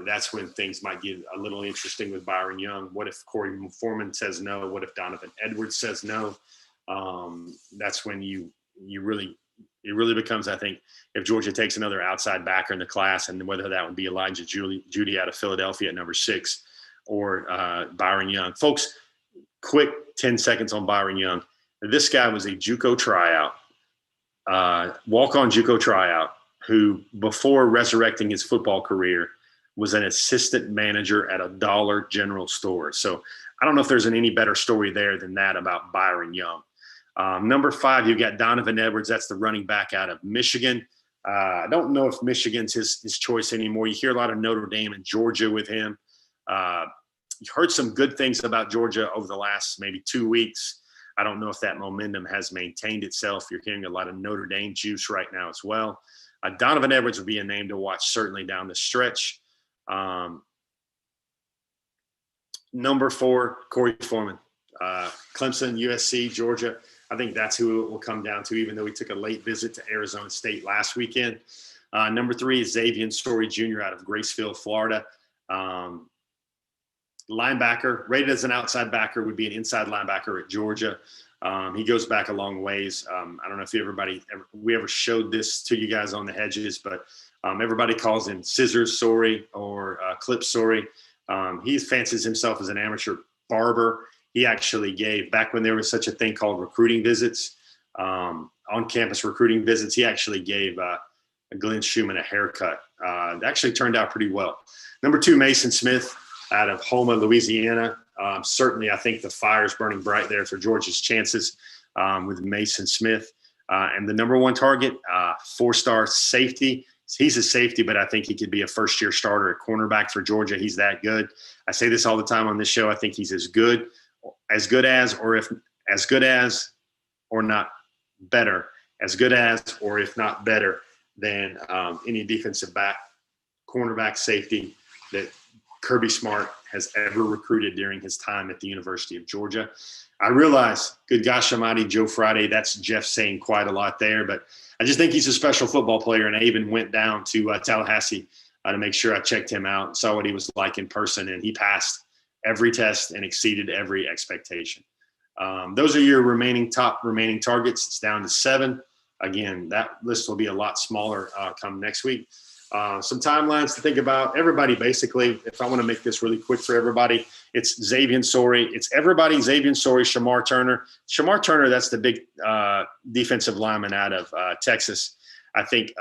That's when things might get a little interesting with Byron Young. What if Corey Foreman says no? What if Donovan Edwards says no? That's when it really becomes, I think, if Georgia takes another outside backer in the class, and whether that would be Elijah Judy out of Philadelphia at number 6 or Byron Young. Folks, quick 10 seconds on Byron Young. This guy was a JUCO tryout, walk-on JUCO tryout, who before resurrecting his football career was an assistant manager at a Dollar General store. So I don't know if there's any better story there than that about Byron Young. Number 5, you've got Donovan Edwards. That's the running back out of Michigan. I don't know if Michigan's his choice anymore. You hear a lot of Notre Dame and Georgia with him. You heard some good things about Georgia over the last maybe 2 weeks. I don't know if that momentum has maintained itself. You're hearing a lot of Notre Dame juice right now as well. Donovan Edwards would be a name to watch certainly down the stretch. Number 4, Corey Foreman. Clemson, USC, Georgia. I think that's who it will come down to, even though he took a late visit to Arizona State last weekend. Number 3 is Xavier Story Jr. out of Graceville, Florida. Linebacker, rated as an outside backer, would be an inside linebacker at Georgia. He goes back a long ways. I don't know if we ever showed this to you guys on the Hedges, but everybody calls him Scissors Story or Clip Story. He fancies himself as an amateur barber. He actually gave, back when there was such a thing called recruiting visits, on-campus recruiting visits, he actually gave Glenn Schumann a haircut. It actually turned out pretty well. Number 2, Mason Smith out of Houma, Louisiana. Certainly, I think the fire is burning bright there for Georgia's chances with Mason Smith. And the number 1 target, 4-star safety. He's a safety, but I think he could be a first-year starter at cornerback for Georgia. He's that good. I say this all the time on this show. I think he's as good as, or not better, as good as, or if not better than any defensive back, cornerback, safety that Kirby Smart has ever recruited during his time at the University of Georgia. I realize, good gosh almighty, Joe Friday, that's Jeff saying quite a lot there, but I just think he's a special football player, and I even went down to Tallahassee to make sure I checked him out and saw what he was like in person, and he passed every test and exceeded every expectation. Those are your remaining targets. It's down to 7. Again, that list will be a lot smaller come next week. Some timelines to think about. Everybody, basically, if I want to make this really quick for everybody, it's Xavier Story. It's everybody, Xavier Story, Shamar Turner. Shamar Turner, that's the big defensive lineman out of Texas. I think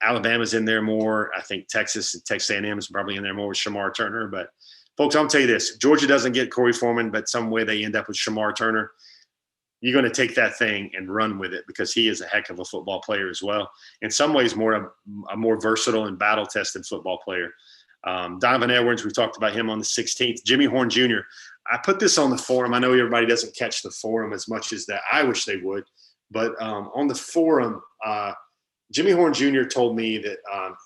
Alabama's in there more. I think Texas A&M is probably in there more with Shamar Turner. But, folks, I'll tell you this. Georgia doesn't get Corey Foreman, but some way they end up with Shamar Turner. You're going to take that thing and run with it because he is a heck of a football player as well. In some ways, a more versatile and battle-tested football player. Donovan Edwards, we talked about him on the 16th. Jimmy Horn Jr. I put this on the forum. I know everybody doesn't catch the forum as much as that. I wish they would. But on the forum, Jimmy Horn Jr. told me that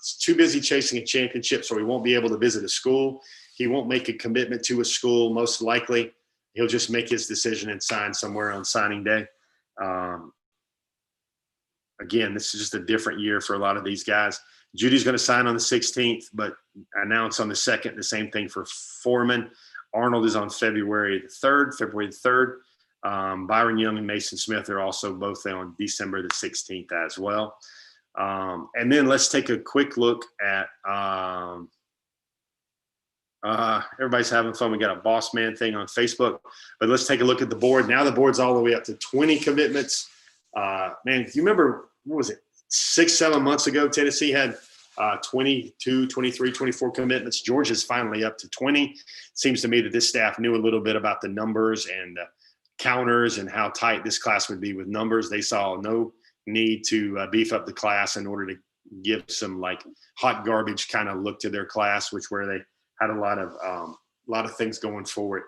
he's too busy chasing a championship, so he won't be able to visit a school. He won't make a commitment to a school, most likely. he'll just make his decision and sign somewhere on signing day. Again, this is just a different year for a lot of these guys. Judy's going to sign on the 16th, but announce on the 2nd. The same thing for Foreman. Arnold is on February the 3rd. Byron Young and Mason Smith are also both on December the 16th as well. And then let's take a quick look at everybody's having fun. We got a boss man thing on Facebook, but let's take a look at the board. Now the board's all the way up to 20 commitments. Man, do you remember, what was it, 6-7 months ago, Tennessee had 22, 23, 24 commitments. Georgia's finally up to 20. It seems to me that this staff knew a little bit about the numbers and counters and how tight this class would be with numbers. They saw no need to beef up the class in order to give some like hot garbage kind of look to their class, which where they had a lot of things going forward.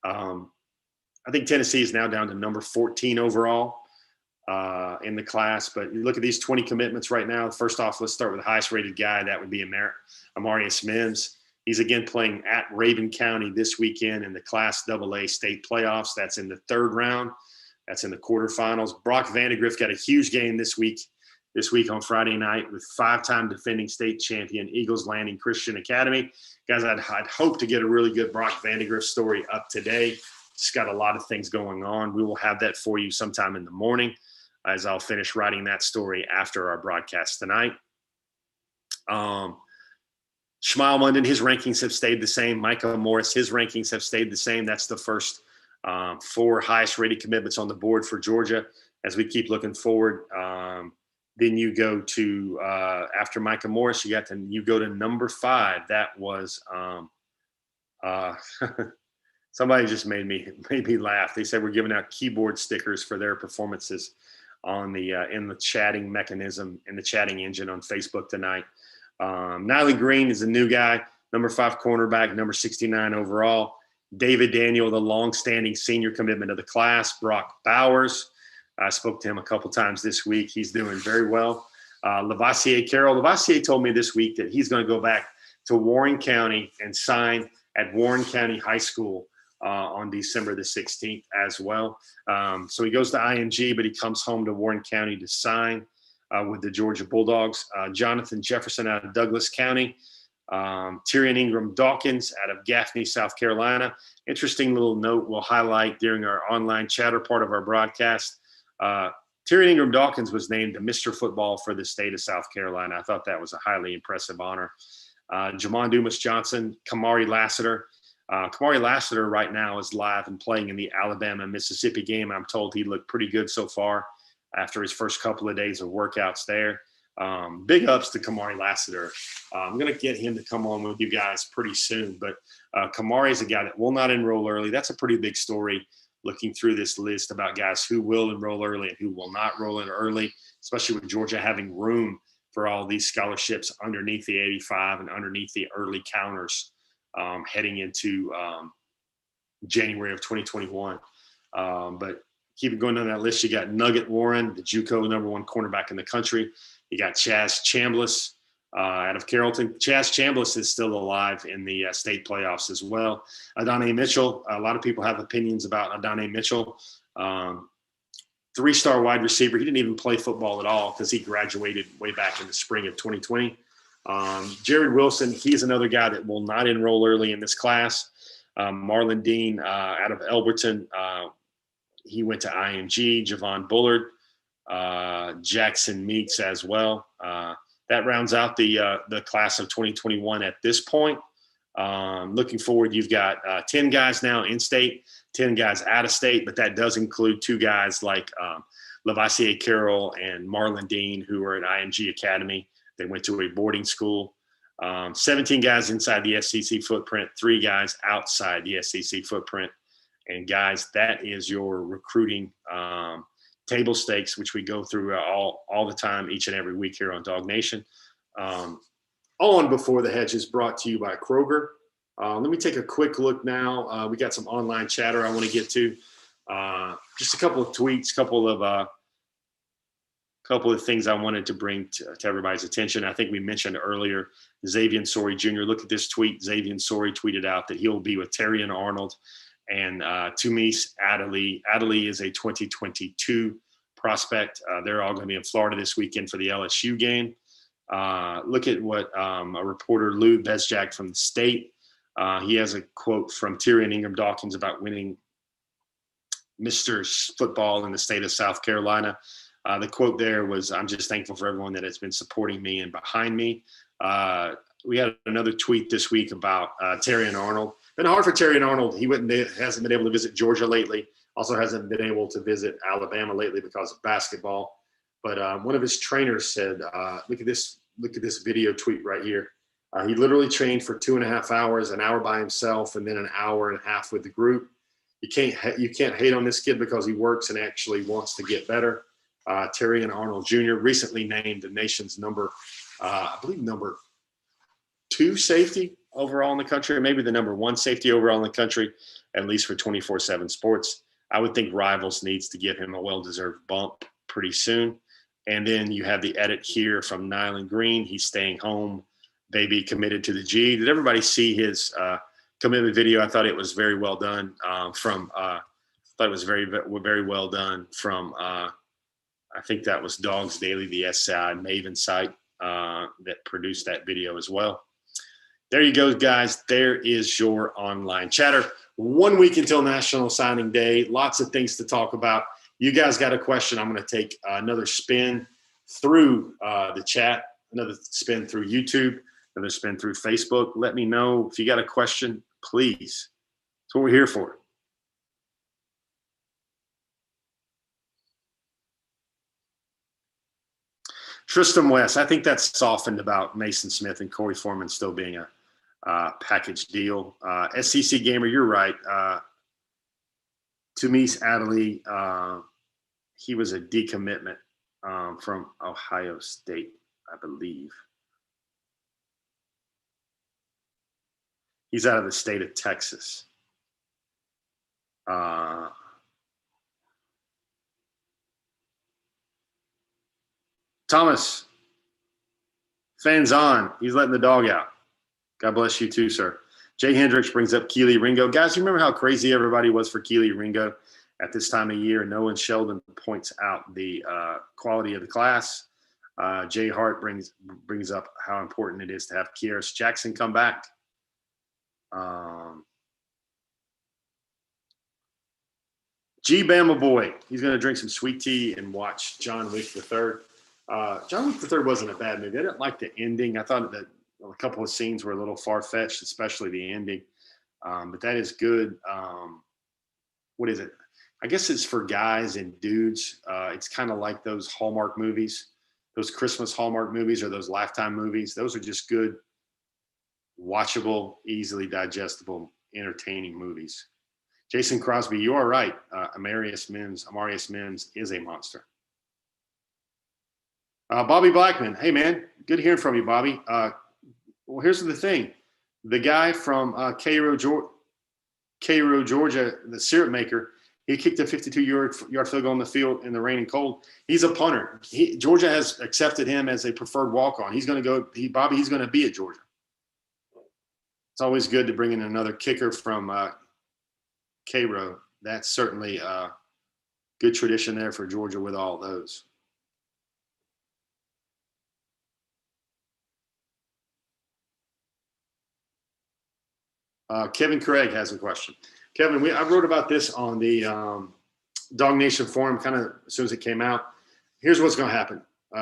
I think Tennessee is now down to number 14 overall in the class. But you look at these 20 commitments right now. First off, let's start with the highest rated guy. That would be Amarius Mims. He's again playing at Raven County this weekend in the Class AA state playoffs. That's in the 3rd round. That's in the quarterfinals. Brock Vandegrift got a huge game this week on Friday night with 5-time defending state champion Eagles Landing Christian Academy. Guys, I'd hope to get a really good Brock Vandegrift story up today. Just got a lot of things going on. We will have that for you sometime in the morning as I'll finish writing that story after our broadcast tonight. Shmuel Munden, his rankings have stayed the same. Micah Morris, his rankings have stayed the same. That's the first 4 highest rated commitments on the board for Georgia. As we keep looking forward, then you go to after Micah Morris, you go to number 5. That was somebody just made me laugh. They said we're giving out keyboard stickers for their performances on the in the chatting mechanism, in the chatting engine on Facebook tonight. Natalie Green is a new guy, number 5 cornerback, number 69 overall. David Daniel, the longstanding senior commitment of the class. Brock Bowers, I spoke to him a couple times this week. He's doing very well. Lavassier Carroll. Lavassier told me this week that he's going to go back to Warren County and sign at Warren County High School on December the 16th as well. So he goes to IMG, but he comes home to Warren County to sign with the Georgia Bulldogs. Jonathan Jefferson out of Douglas County. Tyrion Ingram Dawkins out of Gaffney, South Carolina. Interesting little note we'll highlight during our online chatter part of our broadcast. Tyrion Ingram Dawkins was named Mr. Football for the state of South Carolina. I thought that was a highly impressive honor. Jamon Dumas Johnson, Kamari Lassiter. Kamari Lassiter right now is live and playing in the Alabama-Mississippi game. I'm told he looked pretty good so far after his first couple of days of workouts there. Big ups to Kamari Lassiter. I'm going to get him to come on with you guys pretty soon. But Kamari is a guy that will not enroll early. That's a pretty big story looking through this list about guys who will enroll early and who will not roll in early, especially with Georgia having room for all these scholarships underneath the 85 and underneath the early counters heading into January of 2021. But keep it going on that list. You got Nugget Warren, the JUCO number 1 cornerback in the country. You got Chaz Chambliss out of Carrollton. Chaz Chambliss is still alive in the state playoffs as well. Adonai Mitchell. A lot of people have opinions about Adonai Mitchell. 3-star wide receiver. He didn't even play football at all because he graduated way back in the spring of 2020. Jared Wilson, he's another guy that will not enroll early in this class. Marlon Dean out of Elberton. He went to IMG. Javon Bullard. Jackson Meeks as well. That rounds out the class of 2021 at this point. Looking forward, you've got 10 guys now in state, 10 guys out of state, but that does include 2 guys like Lavassier Carroll and Marlon Dean, who are at IMG Academy. They went to a boarding school. 17 guys inside the SEC footprint, 3 guys outside the SEC footprint. And guys, that is your recruiting table stakes, which we go through all the time, each and every week here on Dog Nation. On Before the Hedges, brought to you by Kroger. Let me take a quick look now. We got some online chatter I want to get to. Just a couple of tweets, couple of things I wanted to bring to everybody's attention. I think we mentioned earlier, Xavier Sorey Jr. Look at this tweet. Xavier Sorey tweeted out that he'll be with Terrion Arnold and Tumis Adderley. Adderley is a 2022 prospect. They're all going to be in Florida this weekend for the LSU game. Look at what a reporter, Lou Bezjak from the State, he has a quote from Tyrion Ingram Dawkins about winning Mr. Football in the state of South Carolina. The quote there was, "I'm just thankful for everyone that has been supporting me and behind me." We had another tweet this week about Terrion Arnold. Been hard for Terrion Arnold. He hasn't been able to visit Georgia lately. Also hasn't been able to visit Alabama lately because of basketball. But one of his trainers said, look at this video tweet right here. He literally trained for 2.5 hours, an hour by himself, and then an hour and a half with the group. You can't hate on this kid because he works and actually wants to get better. Terrion Arnold Jr. recently named the nation's number 2 safety overall in the country, or maybe the number 1 safety overall in the country, at least for 24/7 Sports. I would think Rivals needs to give him a well-deserved bump pretty soon. And then you have the edit here from Natalie Green. He's staying home, baby, committed to the G. Did everybody see his commitment video? I thought it was very well done very well done from I think that was Dogs Daily, the SI Maven site that produced that video as well. There you go, guys. There is your online chatter. 1 week until National Signing Day. Lots of things to talk about. You guys got a question? I'm going to take another spin through the chat, another spin through YouTube, another spin through Facebook. Let me know if you got a question, please. That's what we're here for. Tristan West, I think that's softened about Mason Smith and Corey Foreman still being a package deal. SEC Gamer, you're right. Tumis Adderley, he was a decommitment from Ohio State, I believe. He's out of the state of Texas. Thomas, fans on. He's letting the dog out. God bless you too, sir. Jay Hendricks brings up Keely Ringo. Guys, you remember how crazy everybody was for Keely Ringo at this time of year? Nolan Sheldon points out the quality of the class. Jay Hart brings up how important it is to have Kearis Jackson come back. G Bama boy, he's going to drink some sweet tea and watch John Wick III. John Wick III wasn't a bad movie. I didn't like the ending. I thought that a couple of scenes were a little far-fetched, especially the ending. But that is good. What is it? I guess it's for guys and dudes. It's kind of like those Hallmark movies, those Christmas Hallmark movies or those Lifetime movies. Those are just good, watchable, easily digestible, entertaining movies. Jason Crosby, you are right. Amarius Mims is a monster. Bobby Blackman, hey man, good hearing from you, Bobby. Well, here's the thing: the guy from Cairo, Georgia, the syrup maker, he kicked a 52-yard field goal in the field in the rain and cold. He's a punter. Georgia has accepted him as a preferred walk-on. He's going to go. He's going to be at Georgia. It's always good to bring in another kicker from Cairo. That's certainly a good tradition there for Georgia with all those. Kevin Craig has a question. Kevin, I wrote about this on the Dog Nation forum kind of as soon as it came out. Here's what's going to happen.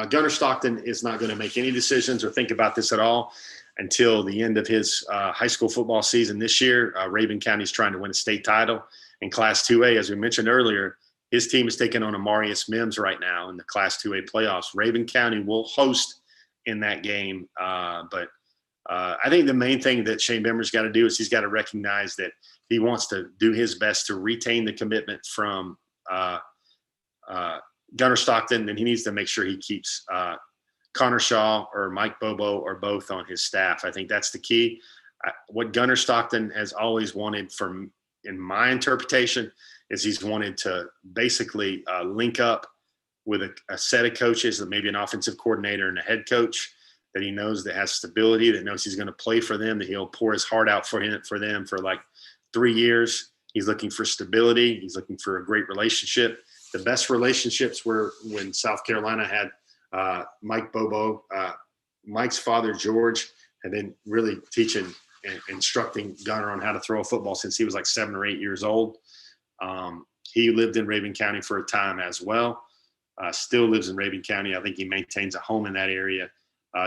Gunnar Stockton is not going to make any decisions or think about this at all until the end of his high school football season this year. Raven County is trying to win a state title in Class 2A. As we mentioned earlier, his team is taking on Amarius Mims right now in the Class 2A playoffs. Raven County will host in that game, but I think the main thing that Shane Beamer's got to do is he's got to recognize that he wants to do his best to retain the commitment from Gunnar Stockton, and he needs to make sure he keeps Connor Shaw or Mike Bobo or both on his staff. I think that's the key. What Gunnar Stockton has always wanted, in my interpretation, is he's wanted to basically link up with a set of coaches, maybe an offensive coordinator and a head coach that he knows that has stability, that knows he's going to play for them, that he'll pour his heart out for them for like 3 years, He's looking for stability. He's looking for a great relationship. The best relationships were when South Carolina had Mike Bobo, Mike's father, George, had been really teaching and instructing Gunner on how to throw a football since he was like 7 or 8 years old. He lived in Rabun County for a time as well. Still lives in Rabun County. I think he maintains a home in that area.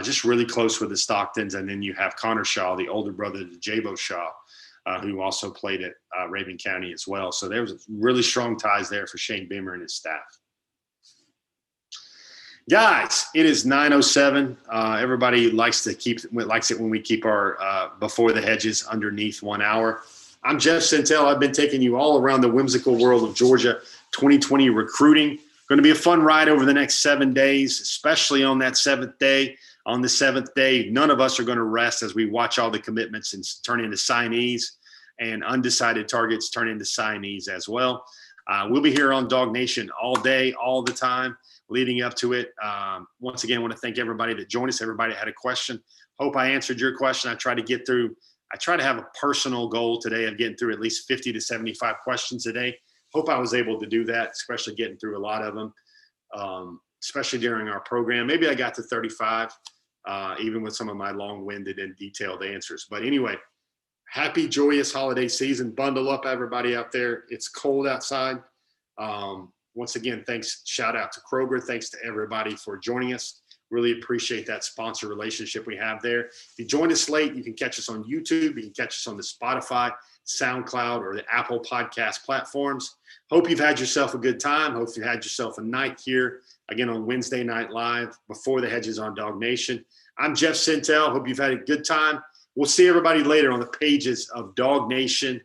Just really close with the Stocktons. And then you have Connor Shaw, the older brother to Jabo Shaw, who also played at Rabun County as well. So there was really strong ties there for Shane Beamer and his staff. Guys, it is 9:07. Everybody likes it when we keep our Before the Hedges underneath 1 hour. I'm Jeff Sentell. I've been taking you all around the whimsical world of Georgia 2020 recruiting. Going to be a fun ride over the next 7 days, especially on that seventh day. On the seventh day, none of us are going to rest as we watch all the commitments and turn into signees, and undecided targets turn into signees as well. We'll be here on Dog Nation all day, all the time, leading up to it. Once again, I want to thank everybody that joined us, everybody that had a question. Hope I answered your question. I try to have a personal goal today of getting through at least 50 to 75 questions a day. Hope I was able to do that, especially getting through a lot of them, especially during our program. Maybe I got to 35, even with some of my long-winded and detailed answers. But anyway, happy, joyous holiday season. Bundle up, everybody out there. It's cold outside. Once again, thanks. Shout out to Kroger. Thanks to everybody for joining us. Really appreciate that sponsor relationship we have there. If you joined us late, you can catch us on YouTube. You can catch us on the Spotify, SoundCloud, or the Apple podcast platforms. Hope you've had yourself a good time. Hope you had yourself a night here, again, on Wednesday Night Live, Before the Hedges on Dog Nation. I'm Jeff Sentell. Hope you've had a good time. We'll see everybody later on the pages of Dog Nation